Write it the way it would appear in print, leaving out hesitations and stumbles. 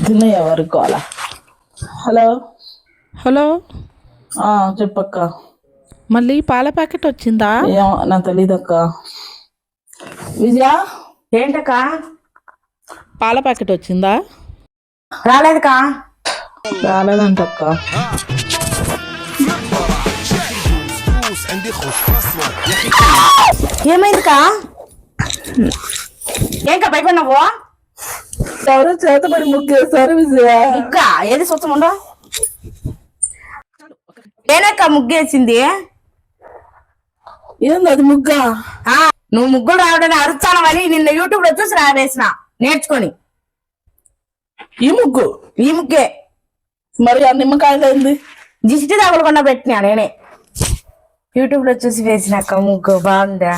తిన్నయ్య వరకు అలా. Hello hello, చెప్పక్క. మళ్ళీ పాల ప్యాకెట్ వచ్చిందా? ఏమో నాకు తెలీదక్క. విజయ ఏంటక్క? పాల ప్యాకెట్ వచ్చిందా? రాలేదుకా. రాలేదంటక్క. ఏమైందికా? ఏంకా భయపడినావు? ఎవరో చేతపడి ముగ్గేస్తారు విజయ. ముగ్గా ఏది స్వచ్ఛం ఉండవు. ఏనక్క ముగ్గేసింది? ఏంది అది ముగ్గా? నువ్వు ముగ్గులు రావడానికి అరుచానవని నిన్న యూట్యూబ్ లో చూసి రావేసిన నేర్చుకొని. ఈ ముగ్గు ఈ ముగ్గే మరి ఆ నిమ్మకాయలు ఏంది? దిష్టి తగలకుండా పెట్టినా నేనే యూట్యూబ్ లో చూసి వేసినాక ముగ్గు బాగుందా?